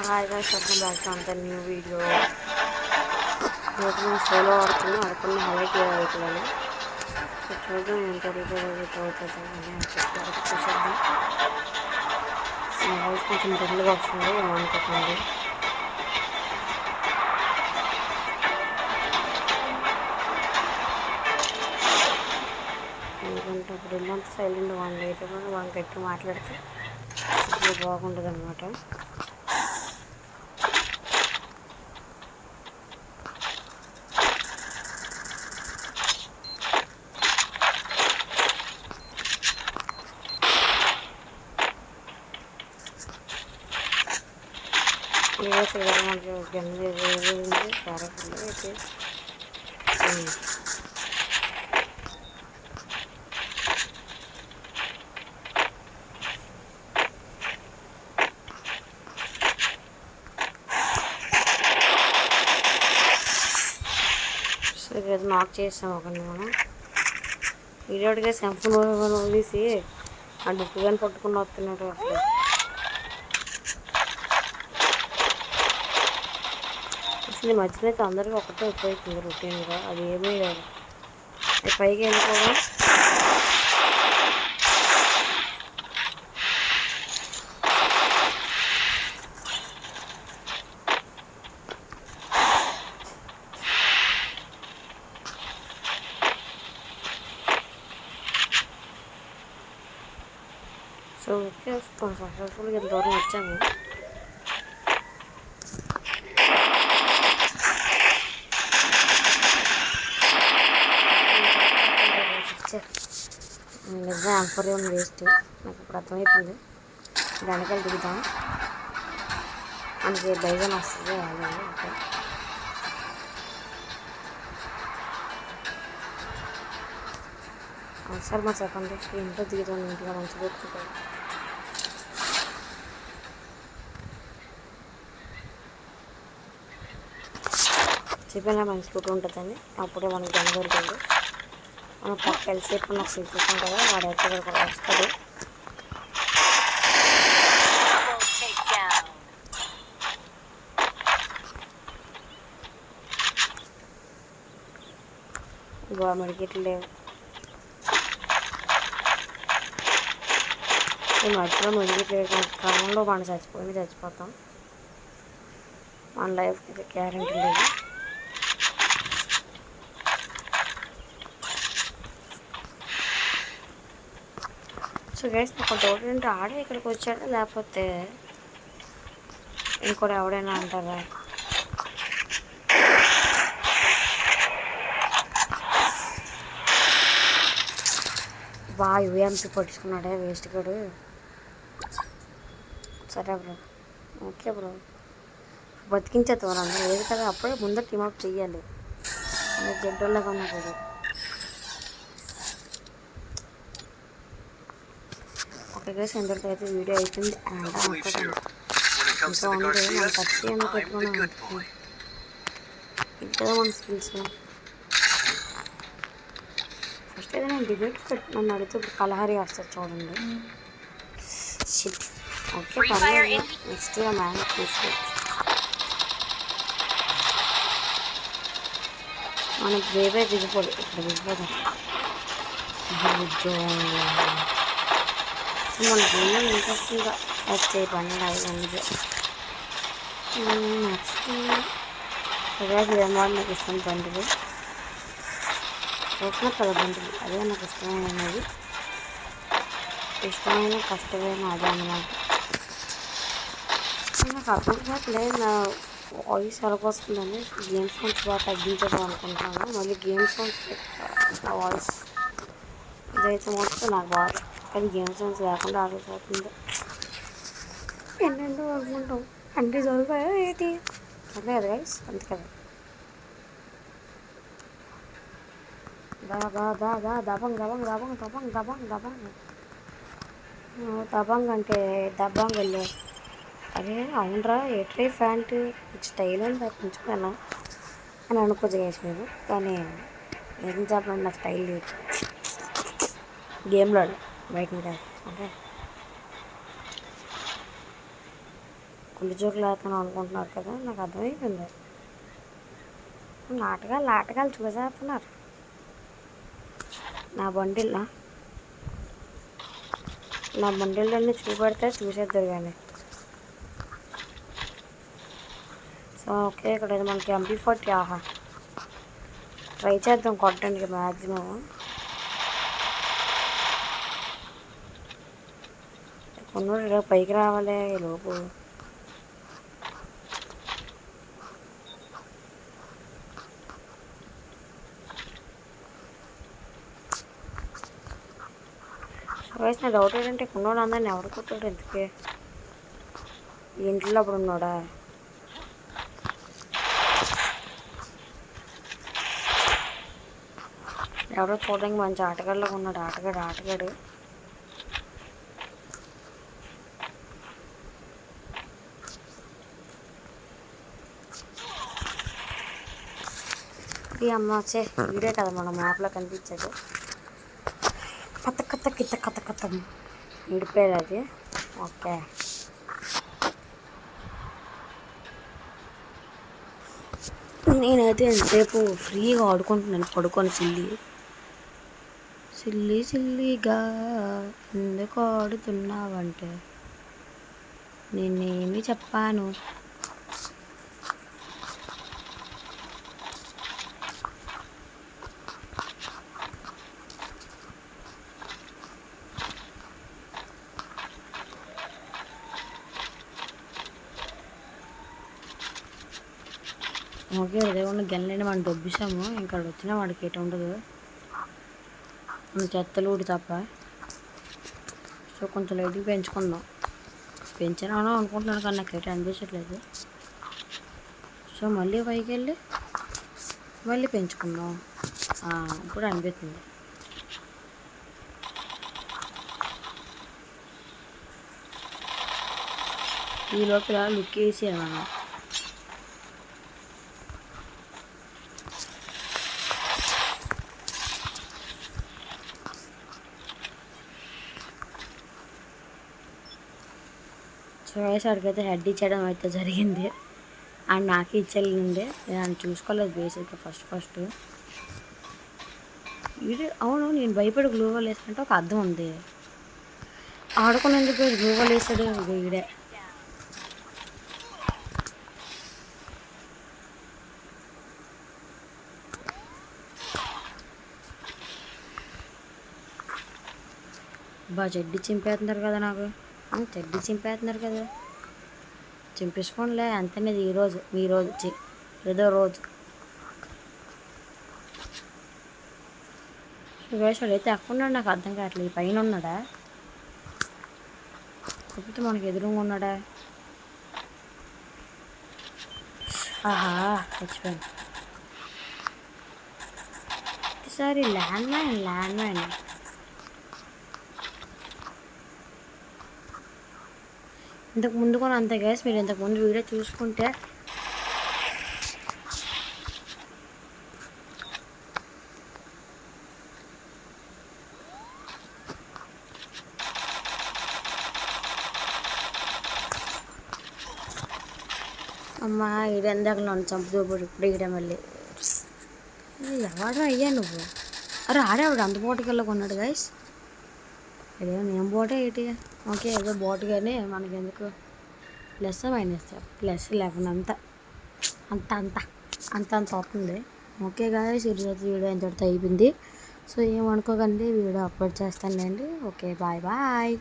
Hi guys, welcome back to అంత new video. నేను solo ఆడుకున్న హైలైట్ అవుతున్నాను. సో చూద్దాం ఏం జరుగుతుందో అని చూసేద్దాం. నా వాయిస్ కొంచెం డల్గా వస్తుంది, ఏమనుకోకండి. ఎందుకంటే ఇప్పుడు ఇల్లంతా సైలెంట్గా ఉంది. అయితే వాళ్ళు గట్టి మాట్లాడితే ఇప్పుడు బాగుంటుంది అనమాట. ఈరోజు మనకి జన్మదిన చాలా ఫుల్ అయితే సో ఈరోజు మాకు చేస్తాం ఒకరిని మనం వీడియోడిగా సెంఫోన్ వదిలేసి ఆ డుక్కు కానీ పట్టుకుని వస్తున్నాడు. అసలు ఈ మధ్యలో అయితే అందరికీ ఒకటే ఉపయోగిస్తుంది రొటీన్గా. అది ఏమీ లేదు. అది పైకి వెళ్ళిపోవడం సో ఓకే, సక్సెస్ఫుల్గా ఇంత దూరం వచ్చాము. నిజంగా ఆంఫోరియం వేస్ట్, నాకు ఇప్పుడు అర్థమవుతుంది. వెనకాల దిగుతాం, మనకి ధైర్యం వస్తుంది. అలాగే ఓకే, సార్ మా చెప్పండి. ఇంట్లో దిగుతాం, ఇంటిగా మంచిగా పెట్టుకుంటాం. చెప్పినా మంచి ఫుడ్ ఉంటుందని అప్పుడే మనకి జనం దొరికింది. మనం పక్క వెళ్ళిసేపు నాకు చూసాం కదా, వాడైతే వస్తాడు. మెడికేట్లు లేవు. ఈ మధ్యలో మెడికేట్ లేకుండా క్రమంలో మనం చచ్చిపోతాం. మన లైఫ్కి గ్యారెంటీ లేదు. సో గైస్, నాకు డౌట్ ఏంటంటే ఆడే ఇక్కడికి వచ్చాడా లేకపోతే ఇంకోటి ఎవడైనా అంటారా? యూఎంపీ పట్టుకున్నాడే వేస్ట్ గడు. సరే బ్రో, ఓకే బ్రో, బతికించేద్దాం. అందరూ లేదు కదా, అప్పుడే ముందర టీమప్ చెయ్యాలి. జడ్డోళ్ళగా ఉన్నా కూడా ఓకే గైస్, ఎంతవరకు అయితే వీడియో అయిపోయింది. అండ్ ఇంకా ఉంది, మన కత్తి ఎందుకు పెట్టుకున్నాం ఇది కదా మన స్కిల్స్. ఫస్ట్ అయితే నేను డిబేట్ నన్ను అడిగితే ఇప్పుడు కలహరి వస్తుంది చూడండి. షిట్, ఓకే పర్లేదు. నెక్స్ట్ ఇయర్ మ్యారేజ్ తీసుకోవచ్చు. మనకి వేవే దిగిపోదు, ఇక్కడ దిగిపోదాం. సో మన గేమ్ ఇంట్రెస్టింగ్గా వచ్చే బండి అందుకే నెక్స్ట్ ఏమాడు నాకు ఇష్టం బండిలు చూస్తున్నా కదా. బండిలు అదే నాకు ఇష్టమైనది, ఇష్టమైన కష్టమైన అదే అన్నమాట. నాకు అర్థం కావట్లేదు నా వాయిస్ ఎలాగొస్తుందని. గేమ్స్ సౌండ్స్ బాగా తగ్గించేద్దాం అనుకుంటున్నాను. మళ్ళీ గేమ్స్ సౌండ్స్ నా వాయిస్ ఇదైతే మొత్తం నాకు బాగా, కానీ గేమ్స్ సౌండ్స్ లేకుండా ఆడిపోతుంది. ఎన్నెంటో అనుకుంటాం, అంటే చదువుతాయో ఏంటి అంతే కదా గైస్, అంతే కదా. దబంగ్ దబంగ్ దబంగ్ దబంగ్ దబంగ్ దబంగ్ దబంగ్ అంటే దబంగ్ వెళ్ళే. అరే అవునరా, ఎట్లే ప్యాంటు స్టైల్ అని తప్పించుకున్నాను అని అనుకోవచ్చు గైస్ మీరు. కానీ ఏం చెప్పండి, నాకు స్టైల్ లేదు గేమ్లో, బయట ఉంటుంది. ఓకే, కుళ్ళు జోకులు వేస్తాను అనుకుంటున్నారు కదా, నాకు అర్థమైపోయింది. నాటకాలు చూసేస్తున్నారు. నా బండిలన్నీ చూపెడితే చూసేద్దరు కానీ. సో ఓకే, ఇక్కడ మనకి MP40 ఆహా ట్రై చేద్దాం కొట్టడానికి మ్యాక్సిమం. కొన్నోడు పైకి రావాలి లోపు. వయసు నా డౌట్ ఏంటంటే కొన్నోడు అందరిని ఎవరు కొట్టాడు ఎందుకే? ఇంట్లో అప్పుడు ఉన్నాడా? ఎవరో చూడడానికి మంచి ఆటగాళ్ళగా ఉన్నాడు. ఆటగాడు ఈ అమ్మ వచ్చే వీడే కదా మన మ్యాప్లో కనిపించాడు. కథ విడిపోయేది అది. ఓకే, నేనైతే ఎంతసేపు ఫ్రీగా ఆడుకుంటున్నాను పడుకొని. సిల్లిగా ఎందుకు ఆడుతున్నావంటే నేనేమి చెప్పాను? ఓకే, ఉదయం గెలని మనం దొబ్బిసాము. ఇంకా వచ్చినా వాడికి ఎటు ఉండదు, మన చెత్తలు ఊడి తప్ప. సో కొంచెం లైట్గా పెంచుకుందాం. పెంచాను అనుకుంటున్నాను కానీ నాకు ఎటు అనిపించట్లేదు. సో మళ్ళీ పైకి వెళ్ళి మళ్ళీ పెంచుకుందాం. ఇప్పుడు అనిపిస్తుంది. ఈ లోపల లుక్ వేసి మనం చూసేసరికైతే హెడ్ ఇచ్చడం అయితే జరిగింది. అండ్ నాకు ఇచ్చేళ్ళింది. నేను చూసుకోలేదు బేసిక్గా ఫస్ట్. అవును, నేను భయపడి గ్లూవల్ వేసుకుంటే ఒక అర్థం ఉంది. ఆడుకునేందుకు గ్లూవల్ వేసాడు వీడే. చెడ్డి చింపేస్తున్నారు కదా నాకు. చింపేసుకోండిలే అంతనేది. మీ రోజు ఏదో రోజు వేసాడు అయితే అక్కడ నాకు అర్థం కావట్లేదు. పైన ఉన్నాడా కాకపోతే మనకి ఎదురుగా ఉన్నాడా? ఆహా చచ్చిపోయాను. ఈసారి ల్యాండ్ మైన్ ఇంతకు ముందు కూడా అంతే గ్యాస్. మీరు ఇంతకుముందు వీడియో చూసుకుంటే అమ్మ ఈడెందాక నన్ను చంపుతూపుడు. ఇప్పుడు ఈడ మళ్ళీ ఎవడరా అయ్యా నువ్వు? అరే ఆడేవాడు అంత బోటుకెళ్ళ కొన్నాడు గైస్. ఇదేమో నేను బోటే ఏంటి? ఓకే ఏదో బోటు కానీ మనకి ఎందుకు +-11 అంత అవుతుంది. ఓకే గాయస్, ఈరోజు వీడియో ఎంతటితో అయిపోయింది. సో ఏమనుకోకండి, వీడియో అప్లోడ్ చేస్తానులేండి. Okay bye.